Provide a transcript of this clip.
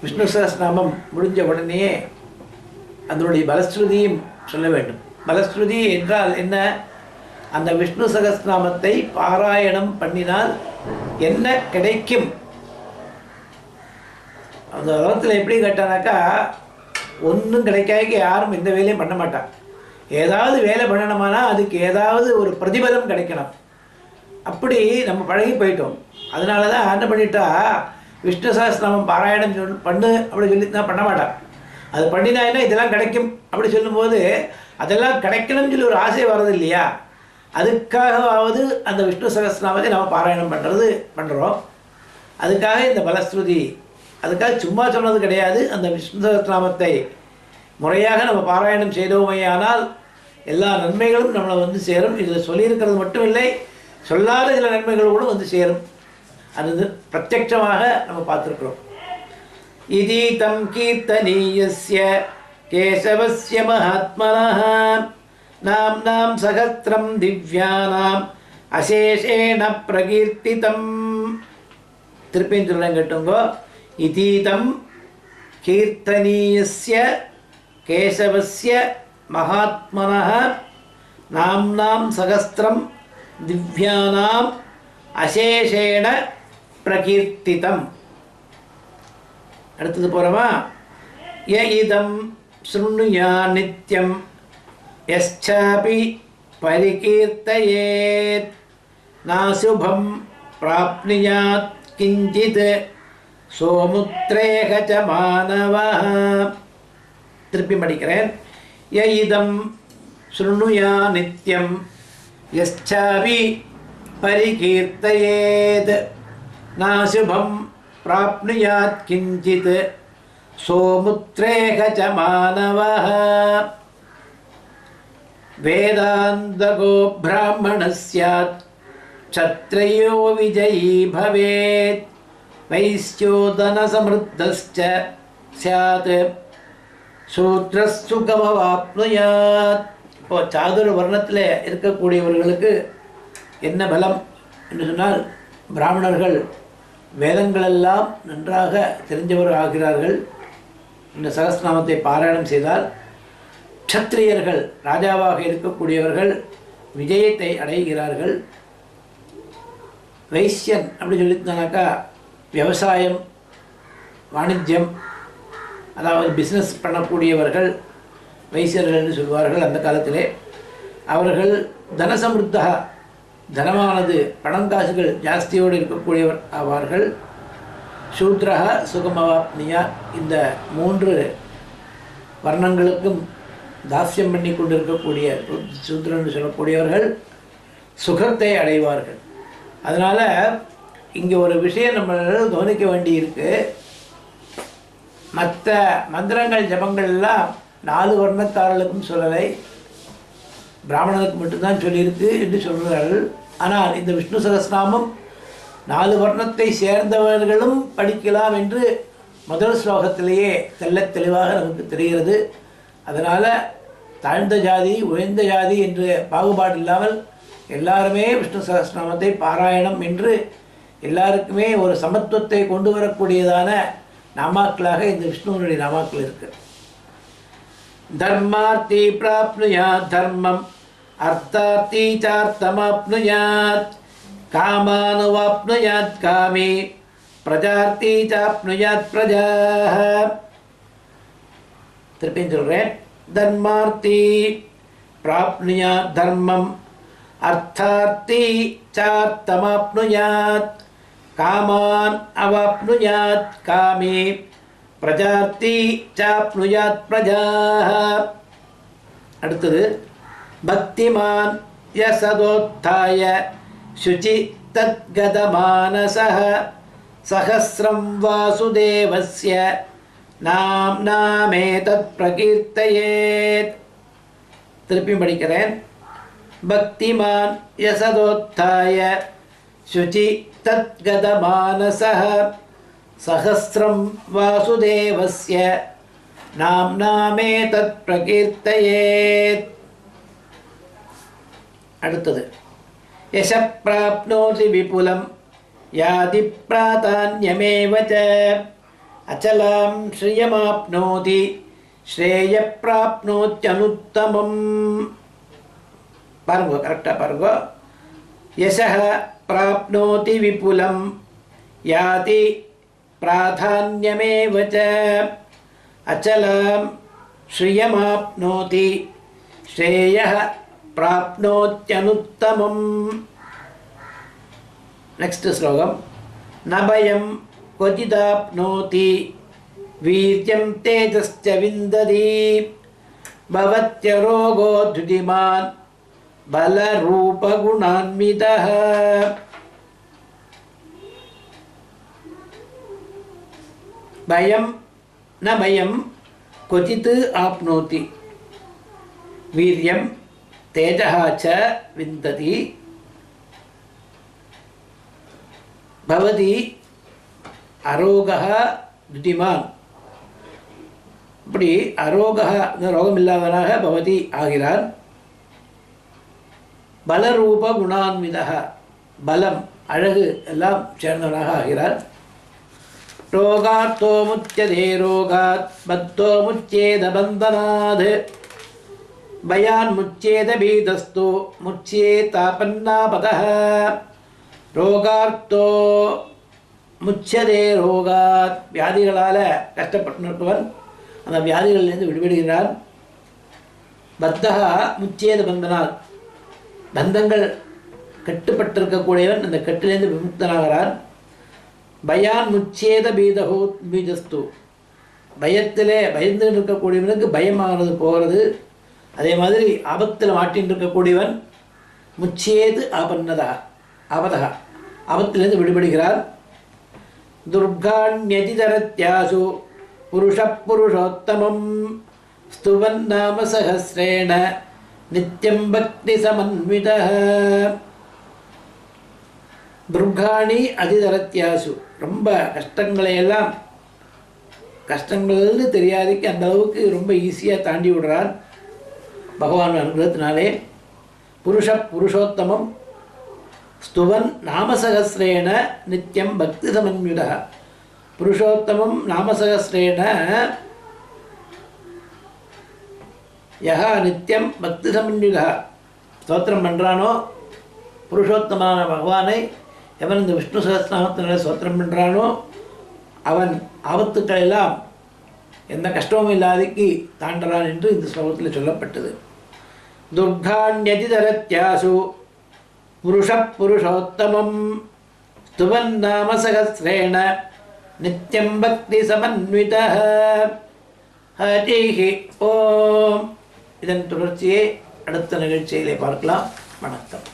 விஷ்ணு சஹஸ்ரநாமம் முடிஞ்ச உடனே அதனுடைய பலஸ்ருதியும் சொல்ல வேண்டும். பலஸ்ருதி என்றால் என்ன? அந்த விஷ்ணு சஹஸ்ரநாமத்தை பாராயணம் பண்ணினால் என்ன கிடைக்கும்? அந்த உலகத்தில் எப்படி கேட்டானாக்கா, ஒன்றும் கிடைக்காக யாரும் எந்த வேலையும் பண்ண மாட்டான். ஏதாவது வேலை பண்ணணுமானா அதுக்கு ஏதாவது ஒரு பிரதிபலம் கிடைக்கணும். அப்படி நம்ம பழகி போயிட்டோம். அதனால தான் என்ன பண்ணிட்டா, விஷ்ணு சஹஸ்ரநாமம் பாராயணம் பண்ணு அப்படி சொல்லி தான் பண்ண மாட்டான். அது பண்ணினா என்ன இதெல்லாம் கிடைக்கும் அப்படி சொல்லும்போது அதெல்லாம் கிடைக்கணும்னு சொல்லி ஒரு ஆசை வர்றது இல்லையா? அதுக்காகவாவது அந்த விஷ்ணு சஹஸ்ரநாமத்தை நம்ம பாராயணம் பண்ணுறோம். அதுக்காக இந்த பலஸ்ருதி, அதுக்காக சும்மா சொன்னது கிடையாது. அந்த விஷ்ணு சஹஸ்ரநாமத்தை முறையாக நம்ம பாராயணம் செய்தோமையானால் எல்லா நன்மைகளும் நம்மளை வந்து சேரும். இதில் சொல்லியிருக்கிறது மட்டும் இல்லை, சொல்லாத சில நன்மைகள் கூட வந்து சேரும். அது பிரத்யட்சமாக நம்ம பார்த்துருக்குறோம். இதீதம் கீர்த்தனீயஸ்ய கேசவஸ்ய மகாத்மனः நாம்னாம் சகஸ்ரம் திவ்யானாம் அசேஷேண பிரகீர்த்திதம். திருப்பியும் சொல்லுங்க கேட்டுங்கோ. இதீதம் கீர்த்தனீயஸ்ய கேசவஸ்ய மகாத்மனः நாம்னாம் சகஸ்ரம் திவ்யானாம் அசேஷேண பிரகீர்த்திதம். அடுத்தது போகிறோமா? ய இதம் ஸ்ருணுயா நித்யம் யச்சாபி பரிகீர்த்தயேத் நாசுபம் பிராப்னுயாத் கிஞ்சித் சோமுத்ரேக ச மானவः. திருப்பி படிக்கிறேன். ய இதம் ஸ்ருணுயா நித்யம் யச்சாபி பரிகீர்த்தயேத் நாசுபம் பிராப்னுயாத் கிஞ்சித் சோமுத்ரேக ச மானவः. வேதாந்தகோ பிராமணः ஸ்யாத் க்ஷத்ரியோ விஜயீ பவேத் வைஸ்யோ தனசம்ருத்தஸ்ச ஸ்யாத் சூத்ரஸ் சுகமவாப்னுயாத். இப்போ சாதுர வர்ணத்தில் இருக்கக்கூடியவர்களுக்கு என்ன பலம் என்று சொன்னால், பிராமணர்கள் வேதங்களெல்லாம் நன்றாக தெரிஞ்சவர் ஆகிறார்கள். இந்த சகஸ்ரநாமத்தை பாராயணம் செய்தால் க்ஷத்ரியர்கள் ராஜாவாக இருக்கக்கூடியவர்கள் விஜயத்தை அடைகிறார்கள். வைசியன் அப்படி சொல்லியிருந்தானாக்கா விவசாயம் வாணிஜ்யம், அதாவது பிஸ்னஸ் பண்ணக்கூடியவர்கள் வைசியர்கள் என்று சொல்வார்கள். அந்த காலத்திலே அவர்கள் தனசமிருத்தா, தனமானது பணங்காசுகள் ஜாஸ்தியோடு இருக்கக்கூடியவர் ஆவார்கள். சூத்ரஹ சுகமவாப்னியா, இந்த 3 வர்ணங்களுக்கும் தாஸ்யம் பண்ணி கொண்டிருக்கக்கூடிய சூத்ரன்னு சொல்லக்கூடியவர்கள் சுகத்தை அடைவார்கள். அதனால் இங்கே ஒரு விஷயம் நம்ம கவனிக்க வேண்டியிருக்கு. மற்ற மந்திரங்கள் ஜபங்கள்லாம் 4 வர்ணத்தாரர்களுக்கும் சொல்லலை, பிராமணனுக்கு மட்டும்தான் சொல்லியிருக்கு என்று சொல்கிறார்கள். ஆனால் இந்த விஷ்ணு சகஸ்ரநாமம் 4 வர்ணத்தை சேர்ந்தவர்களும் படிக்கலாம் என்று முதல் ஸ்லோகத்திலேயே தெள்ளத் தெளிவாக நமக்கு தெரிகிறது. அதனால் தாழ்ந்த ஜாதி உயர்ந்த ஜாதி என்று பாகுபாடு இல்லாமல் எல்லாருமே விஷ்ணு சகஸ்ரநாமத்தை பாராயணம் என்று எல்லாருக்குமே ஒரு சமத்துவத்தை கொண்டு வரக்கூடியதான நாமாக்களாக இந்த விஷ்ணுவனுடைய நாமாக்கள் இருக்கு. தர்மார்த்தி பிராப்னுயாத் தர்மம் அர்த்தார்த்தி சார்த்தமாப்னுயாத் காமானுவாப்னுயாத் காமே பிரஜார்த்தி சாப்னுயாத் பிரஜாஹ. திருப்பியும் சொல்கிறேன். தர்மார்த்தி பிராப்னுயாத் தர்மம் அர்த்தார்த்தி சார்த்தமாப்னுயாத் காமான் அவாப்னுயாத் காமே பிரஜார்த்தி சாப்னுயாத் பிரஜாஹ. அடுத்தது பக்திமான் யசதோத்தாய சுச்சி தத்கதமானசஹ சஹஸ்ரம் வாசுதேவஸ்ய நாமேதத் பிரகீர்த்தயேத். திருப்பியும் படிக்கிறேன். பக்திமான் யசதோத்தாய சுச்சி தத்கதமானசஹ சஹஸ்ரம் வாசுதேவஸ்ய நாமேதத் பிரகீர்த்தயேத். அடுத்தது யச பிராப்னோதி விபுலம் யாதி பிராதான்யமேவ ச அச்சலம் ஸ்ரீயமாப்னோதி ஸ்ரேய பிராப்னோத்யனுத்தமம். பாருங்க, கரெக்டாக பாருங்க. யசஹ பிராப்னோதி விபுலம் யாதி பிராதான்யமேவ ச. அச்சலம் ஸ்ரீயமாப்னோதி ஸ்ரேயः பிராப்னோத்யனுத்தமம். நெக்ஸ்ட் ஸ்லோகம். நபயம் क्वचिदाप्नोति वीर्यं तेजश्च विन्दति भवत्यरोगो धृतिमान् बलरूपगुणान्वितः. भयं न भयं क्वचित् आप्नोति वीर्यं तेजः च विन्दति भवति அரோகः துதிமான். இப்படி அரோகः ரோகம் இல்லாதவனாக பவதி ஆகிறான். பலரூப குணான்விதः பலம் அழகு எல்லாம் சேர்ந்தவனாக ஆகிறான். ரோகார்த்தோ முச்யதே ரோகாத் பத்தோ முச்சேத பந்தனாத் பயான் முச்சேத பீதஸ்து முச்சேதாபன்னாபதः. ரோகார்த்தோ முச்சதே ரோகாத் வியாதிகளால் கஷ்டப்பட்டு அந்த வியாதிகளிலிருந்து விடுபடுகிறான். பத்தகா முச்சேத பந்தனால் பந்தங்கள் கட்டுப்பட்டிருக்கக்கூடியவன் அந்த கட்டிலிருந்து விமுக்தனாகிறான். பயான் முச்சேத பீதஸ்து பயத்திலே பயந்து இருக்கக்கூடியவனுக்கு பயமாகிறது போகிறது. அதே மாதிரி ஆபத்தில் மாட்டின்னு இருக்கக்கூடியவன் முச்சேது ஆபதா ஆபத்திலிருந்து விடுபடுகிறான். துர்காண்யதிதரத்யாசு புருஷோத்தமம் ஸ்துவன் நாம சஹஸ்ரேண நித்யம் பக்தி சமன்விதः. துர்காணி அதிதரத்யாசு ரொம்ப கஷ்டங்களையெல்லாம் கஷ்டங்கள்னு தெரியாதுக்கு அந்த அளவுக்கு ரொம்ப ஈஸியாக தாண்டி விடுறான் பகவான் அனுகிரகத்தினாலே. புருஷோத்தமம் ஸ்துவன் நாமசகஸ்ரேண நித்யம் பக்தி சமன்விதः. புருஷோத்தமம் நாமசகஸ்ரேண யஹ நித்யம் பக்தி சமன்விதः ஸ்தோத்திரம் பண்ணுறானோ புருஷோத்தமான பகவானை எவன் இந்த விஷ்ணு சகஸ்ரநாமத்தினால ஸ்தோத்திரம் பண்ணுறானோ அவன் ஆபத்துக்களெல்லாம் எந்த கஷ்டமும் இல்லாதக்கு தாண்டறான் என்று இந்த ஸ்லோகத்தில் சொல்லப்பட்டது. துர்காண்யதிதரத்யாசு புருஷோத்தமம் ஸ்துவன் நாம சகஸ்ரேண நித்யம் பக்தி சமன்விதः. ஹரிஹி ஓம். இதன் தொடர்ச்சியை அடுத்த நிகழ்ச்சியிலே பார்க்கலாம். வணக்கம்.